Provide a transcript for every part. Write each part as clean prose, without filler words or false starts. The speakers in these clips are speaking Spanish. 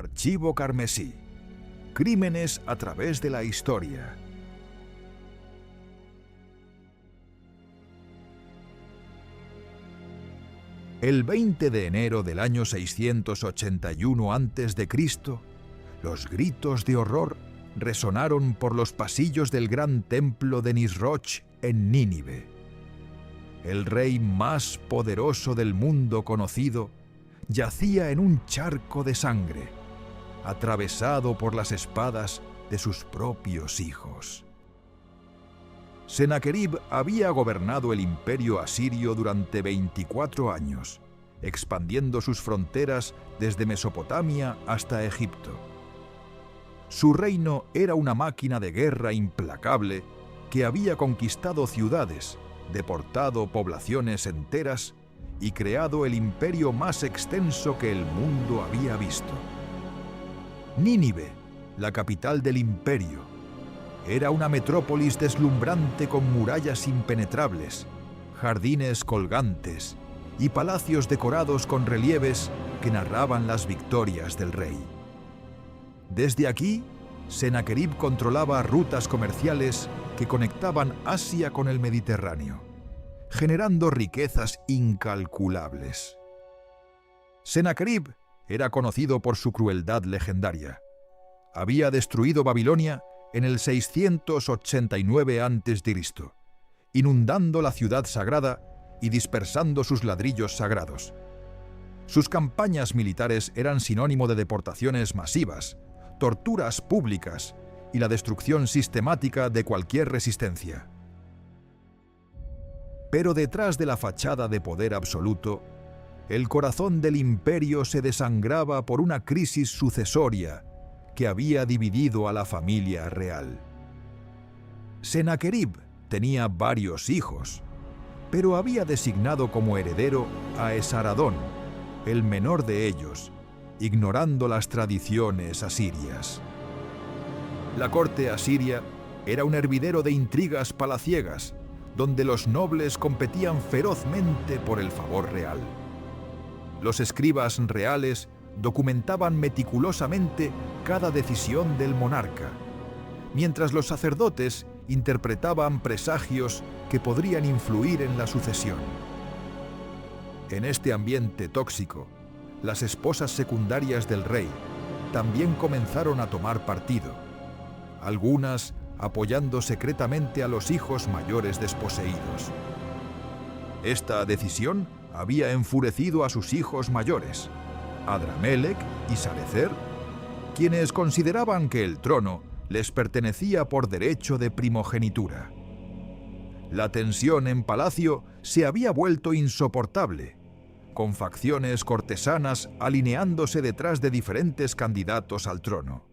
Archivo Carmesí. Crímenes a través de la historia. El 20 de enero del año 681 a.C., los gritos de horror resonaron por los pasillos del gran templo de Nisroch en Nínive. El rey más poderoso del mundo conocido yacía en un charco de sangre, atravesado por las espadas de sus propios hijos. Sennacherib había gobernado el imperio asirio durante 24 años, expandiendo sus fronteras desde Mesopotamia hasta Egipto. Su reino era una máquina de guerra implacable que había conquistado ciudades, deportado poblaciones enteras y creado el imperio más extenso que el mundo había visto. Nínive, la capital del imperio, era una metrópolis deslumbrante con murallas impenetrables, jardines colgantes y palacios decorados con relieves que narraban las victorias del rey. Desde aquí, Sennacherib controlaba rutas comerciales que conectaban Asia con el Mediterráneo, generando riquezas incalculables. Sennacherib era conocido por su crueldad legendaria. Había destruido Babilonia en el 689 a.C., inundando la ciudad sagrada y dispersando sus ladrillos sagrados. Sus campañas militares eran sinónimo de deportaciones masivas, torturas públicas y la destrucción sistemática de cualquier resistencia. Pero detrás de la fachada de poder absoluto, el corazón del imperio se desangraba por una crisis sucesoria que había dividido a la familia real. Sennacherib tenía varios hijos, pero había designado como heredero a Esaradón, el menor de ellos, ignorando las tradiciones asirias. La corte asiria era un hervidero de intrigas palaciegas, donde los nobles competían ferozmente por el favor real. Los escribas reales documentaban meticulosamente cada decisión del monarca, mientras los sacerdotes interpretaban presagios que podrían influir en la sucesión. En este ambiente tóxico, las esposas secundarias del rey también comenzaron a tomar partido, algunas apoyando secretamente a los hijos mayores desposeídos. Esta decisión había enfurecido a sus hijos mayores, Adramelech y Sarecer, quienes consideraban que el trono les pertenecía por derecho de primogenitura. La tensión en palacio se había vuelto insoportable, con facciones cortesanas alineándose detrás de diferentes candidatos al trono.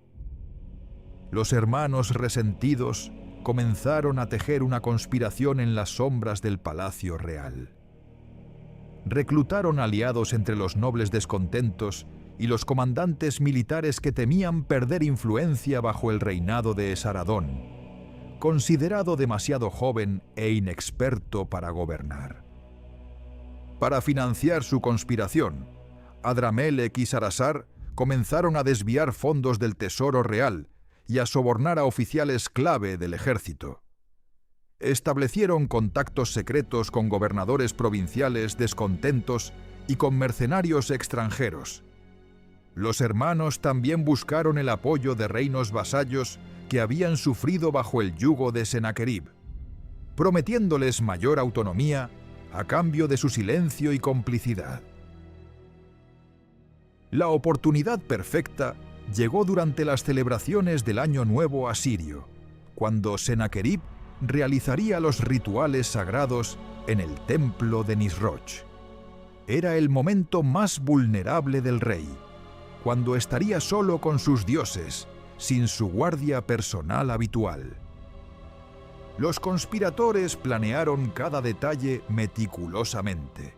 Los hermanos resentidos comenzaron a tejer una conspiración en las sombras del palacio real. Reclutaron aliados entre los nobles descontentos y los comandantes militares que temían perder influencia bajo el reinado de Esaradón, considerado demasiado joven e inexperto para gobernar. Para financiar su conspiración, Adramelech y Sarasar comenzaron a desviar fondos del tesoro real y a sobornar a oficiales clave del ejército. Establecieron contactos secretos con gobernadores provinciales descontentos y con mercenarios extranjeros. Los hermanos también buscaron el apoyo de reinos vasallos que habían sufrido bajo el yugo de Sennacherib, prometiéndoles mayor autonomía a cambio de su silencio y complicidad. La oportunidad perfecta llegó durante las celebraciones del Año Nuevo asirio, cuando Sennacherib realizaría los rituales sagrados en el templo de Nisroch. Era el momento más vulnerable del rey, cuando estaría solo con sus dioses, sin su guardia personal habitual. Los conspiradores planearon cada detalle meticulosamente.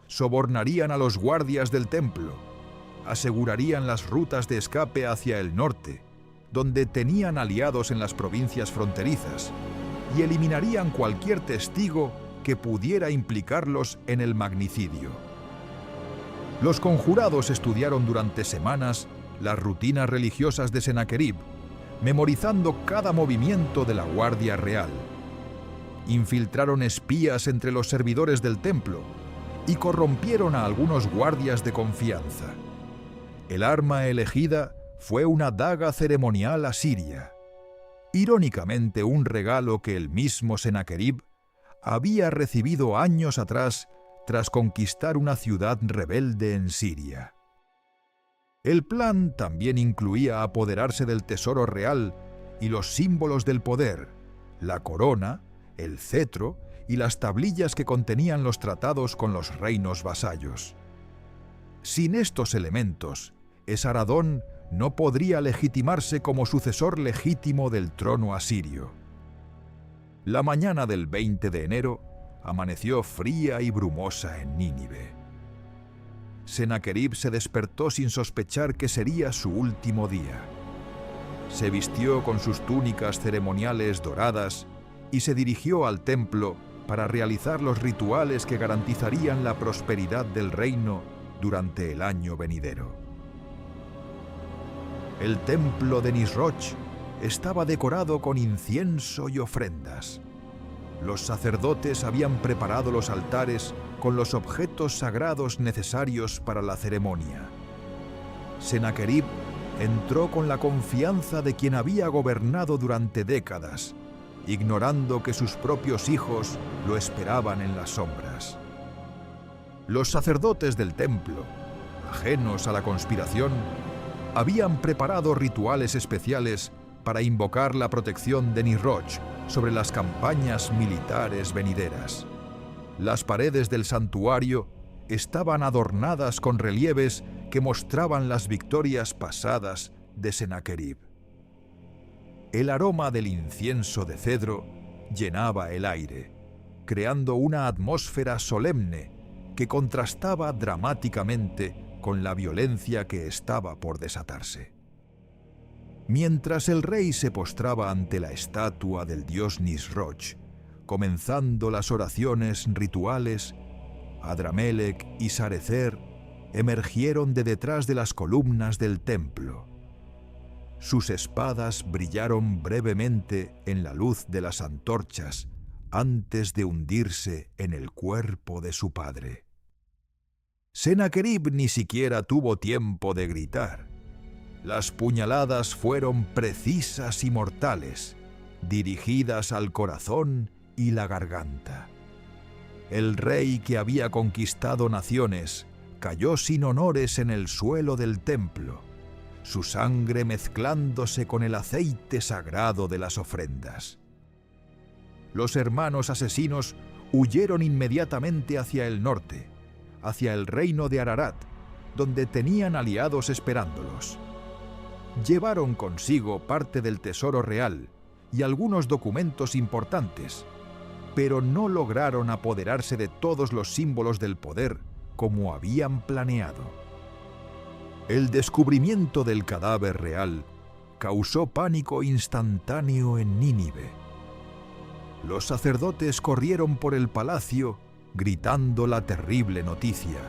Sobornarían a los guardias del templo, asegurarían las rutas de escape hacia el norte, donde tenían aliados en las provincias fronterizas, y eliminarían cualquier testigo que pudiera implicarlos en el magnicidio. Los conjurados estudiaron durante semanas las rutinas religiosas de Sennacherib, memorizando cada movimiento de la Guardia Real. Infiltraron espías entre los servidores del templo y corrompieron a algunos guardias de confianza. El arma elegida fue una daga ceremonial asiria, irónicamente un regalo que el mismo Sennacherib había recibido años atrás tras conquistar una ciudad rebelde en Siria. El plan también incluía apoderarse del tesoro real y los símbolos del poder, la corona, el cetro y las tablillas que contenían los tratados con los reinos vasallos. Sin estos elementos, Esaradón no podría legitimarse como sucesor legítimo del trono asirio. La mañana del 20 de enero amaneció fría y brumosa en Nínive. Sennacherib se despertó sin sospechar que sería su último día. Se vistió con sus túnicas ceremoniales doradas y se dirigió al templo para realizar los rituales que garantizarían la prosperidad del reino durante el año venidero. El templo de Nisroch estaba decorado con incienso y ofrendas. Los sacerdotes habían preparado los altares con los objetos sagrados necesarios para la ceremonia. Sennacherib entró con la confianza de quien había gobernado durante décadas, ignorando que sus propios hijos lo esperaban en las sombras. Los sacerdotes del templo, ajenos a la conspiración, habían preparado rituales especiales para invocar la protección de Nisroch sobre las campañas militares venideras. Las paredes del santuario estaban adornadas con relieves que mostraban las victorias pasadas de Sennacherib. El aroma del incienso de cedro llenaba el aire, creando una atmósfera solemne que contrastaba dramáticamente con la violencia que estaba por desatarse. Mientras el rey se postraba ante la estatua del dios Nisroch, comenzando las oraciones rituales, Adramelech y Sarecer emergieron de detrás de las columnas del templo. Sus espadas brillaron brevemente en la luz de las antorchas antes de hundirse en el cuerpo de su padre. Sennacherib ni siquiera tuvo tiempo de gritar. Las puñaladas fueron precisas y mortales, dirigidas al corazón y la garganta. El rey que había conquistado naciones cayó sin honores en el suelo del templo, su sangre mezclándose con el aceite sagrado de las ofrendas. Los hermanos asesinos huyeron inmediatamente hacia el norte, hacia el reino de Ararat, donde tenían aliados esperándolos. Llevaron consigo parte del tesoro real y algunos documentos importantes, pero no lograron apoderarse de todos los símbolos del poder como habían planeado. El descubrimiento del cadáver real causó pánico instantáneo en Nínive. Los sacerdotes corrieron por el palacio gritando la terrible noticia,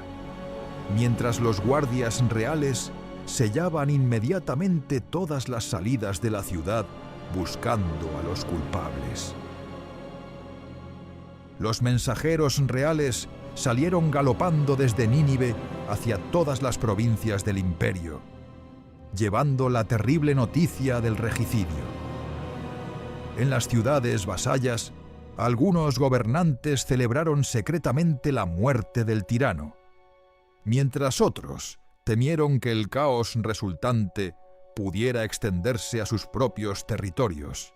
mientras los guardias reales sellaban inmediatamente todas las salidas de la ciudad buscando a los culpables. Los mensajeros reales salieron galopando desde Nínive hacia todas las provincias del imperio, llevando la terrible noticia del regicidio. En las ciudades vasallas, algunos gobernantes celebraron secretamente la muerte del tirano, mientras otros temieron que el caos resultante pudiera extenderse a sus propios territorios.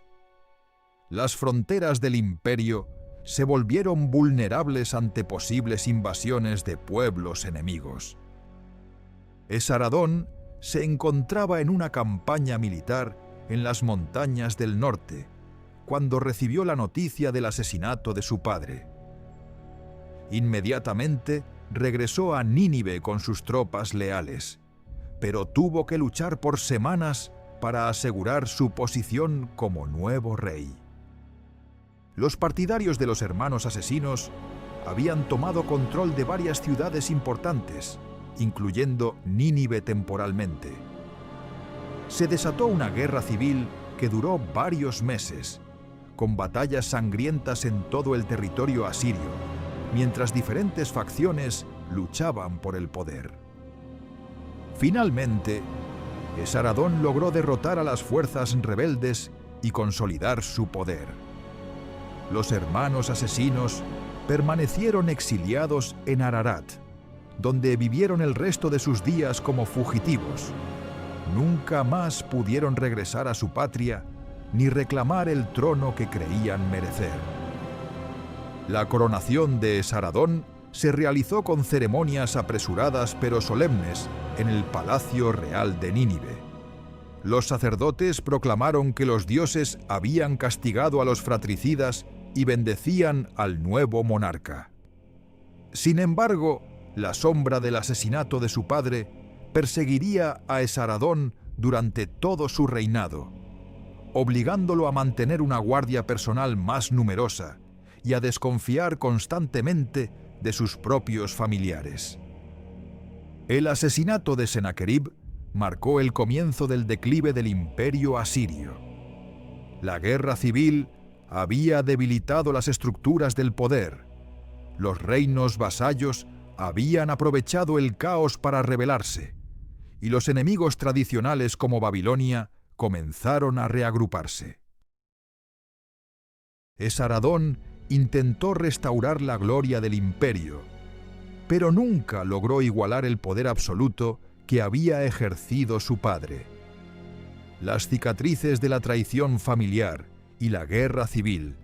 Las fronteras del imperio se volvieron vulnerables ante posibles invasiones de pueblos enemigos. Esaradón se encontraba en una campaña militar en las montañas del norte, cuando recibió la noticia del asesinato de su padre. Inmediatamente regresó a Nínive con sus tropas leales, pero tuvo que luchar por semanas para asegurar su posición como nuevo rey. Los partidarios de los hermanos asesinos habían tomado control de varias ciudades importantes, incluyendo Nínive temporalmente, se desató una guerra civil que duró varios meses, con batallas sangrientas en todo el territorio asirio, mientras diferentes facciones luchaban por el poder. Finalmente, Esaradón logró derrotar a las fuerzas rebeldes y consolidar su poder. Los hermanos asesinos permanecieron exiliados en Ararat, donde vivieron el resto de sus días como fugitivos. Nunca más pudieron regresar a su patria ni reclamar el trono que creían merecer. La coronación de Esaradón se realizó con ceremonias apresuradas pero solemnes en el Palacio Real de Nínive. Los sacerdotes proclamaron que los dioses habían castigado a los fratricidas y bendecían al nuevo monarca. Sin embargo, la sombra del asesinato de su padre perseguiría a Esaradón durante todo su reinado, obligándolo a mantener una guardia personal más numerosa y a desconfiar constantemente de sus propios familiares. El asesinato de Sennacherib marcó el comienzo del declive del imperio asirio. La guerra civil había debilitado las estructuras del poder. Los reinos vasallos habían aprovechado el caos para rebelarse, y los enemigos tradicionales como Babilonia comenzaron a reagruparse. Esaradón intentó restaurar la gloria del imperio, pero nunca logró igualar el poder absoluto que había ejercido su padre. Las cicatrices de la traición familiar y la guerra civil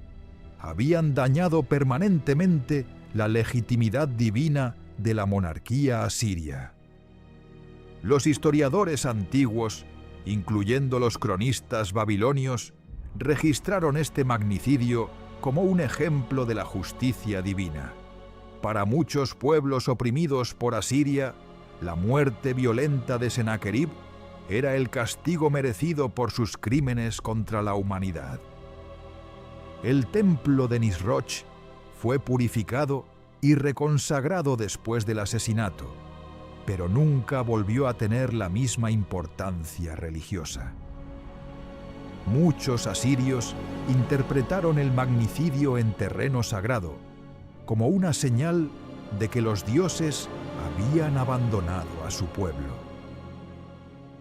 habían dañado permanentemente la legitimidad divina de la monarquía asiria. Los historiadores antiguos, incluyendo los cronistas babilonios, registraron este magnicidio como un ejemplo de la justicia divina. Para muchos pueblos oprimidos por Asiria, la muerte violenta de Sennacherib era el castigo merecido por sus crímenes contra la humanidad. El templo de Nisroch fue purificado y reconsagrado después del asesinato, pero nunca volvió a tener la misma importancia religiosa. Muchos asirios interpretaron el magnicidio en terreno sagrado como una señal de que los dioses habían abandonado a su pueblo.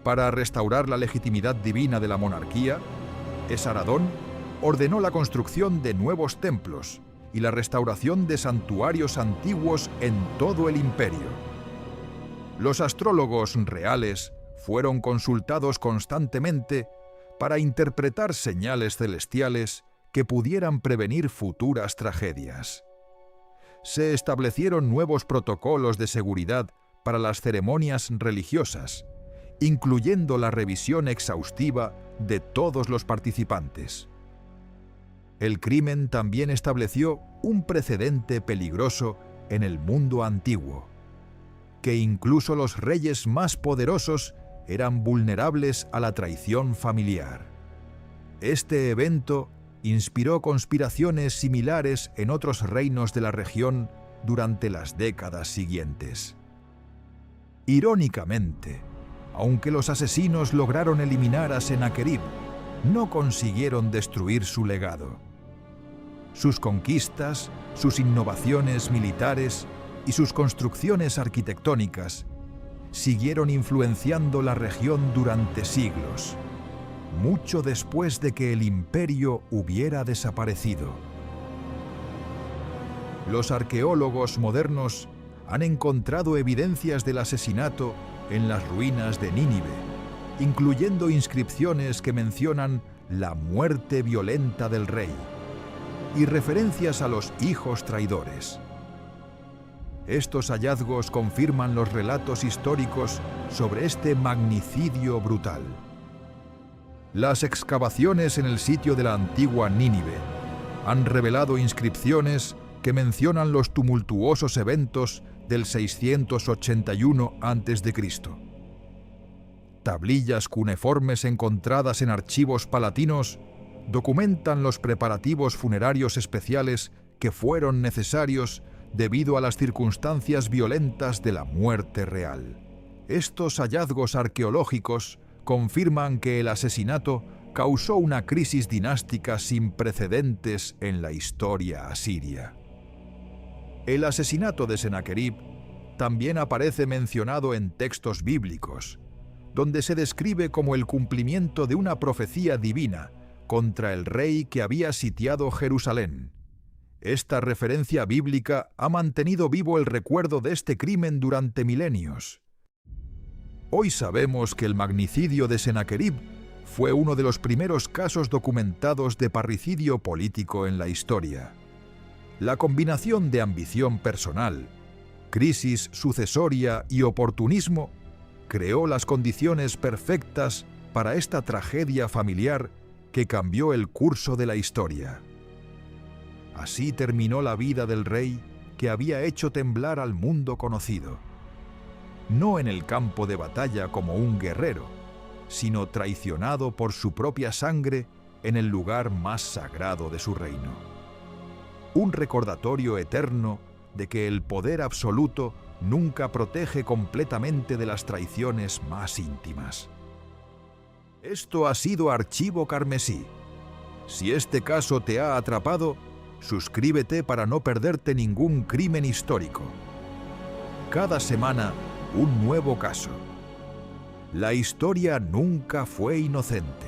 Para restaurar la legitimidad divina de la monarquía, Esaradón ordenó la construcción de nuevos templos y la restauración de santuarios antiguos en todo el imperio. Los astrólogos reales fueron consultados constantemente para interpretar señales celestiales que pudieran prevenir futuras tragedias. Se establecieron nuevos protocolos de seguridad para las ceremonias religiosas, incluyendo la revisión exhaustiva de todos los participantes. El crimen también estableció un precedente peligroso en el mundo antiguo, que incluso los reyes más poderosos eran vulnerables a la traición familiar. Este evento inspiró conspiraciones similares en otros reinos de la región durante las décadas siguientes. Irónicamente, aunque los asesinos lograron eliminar a Sennacherib, no consiguieron destruir su legado. Sus conquistas, sus innovaciones militares y sus construcciones arquitectónicas siguieron influenciando la región durante siglos, mucho después de que el imperio hubiera desaparecido. Los arqueólogos modernos han encontrado evidencias del asesinato en las ruinas de Nínive, incluyendo inscripciones que mencionan la muerte violenta del rey y referencias a los hijos traidores. Estos hallazgos confirman los relatos históricos sobre este magnicidio brutal. Las excavaciones en el sitio de la antigua Nínive han revelado inscripciones que mencionan los tumultuosos eventos del 681 a.C. Tablillas cuneiformes encontradas en archivos palatinos documentan los preparativos funerarios especiales que fueron necesarios debido a las circunstancias violentas de la muerte real. Estos hallazgos arqueológicos confirman que el asesinato causó una crisis dinástica sin precedentes en la historia asiria. El asesinato de Sennacherib también aparece mencionado en textos bíblicos, donde se describe como el cumplimiento de una profecía divina contra el rey que había sitiado Jerusalén. Esta referencia bíblica ha mantenido vivo el recuerdo de este crimen durante milenios. Hoy sabemos que el magnicidio de Sennacherib fue uno de los primeros casos documentados de parricidio político en la historia. La combinación de ambición personal, crisis sucesoria y oportunismo creó las condiciones perfectas para esta tragedia familiar que cambió el curso de la historia. Así terminó la vida del rey que había hecho temblar al mundo conocido, no en el campo de batalla como un guerrero, sino traicionado por su propia sangre en el lugar más sagrado de su reino. Un recordatorio eterno de que el poder absoluto nunca protege completamente de las traiciones más íntimas. Esto ha sido Archivo Carmesí. Si este caso te ha atrapado, suscríbete para no perderte ningún crimen histórico. Cada semana, un nuevo caso. La historia nunca fue inocente.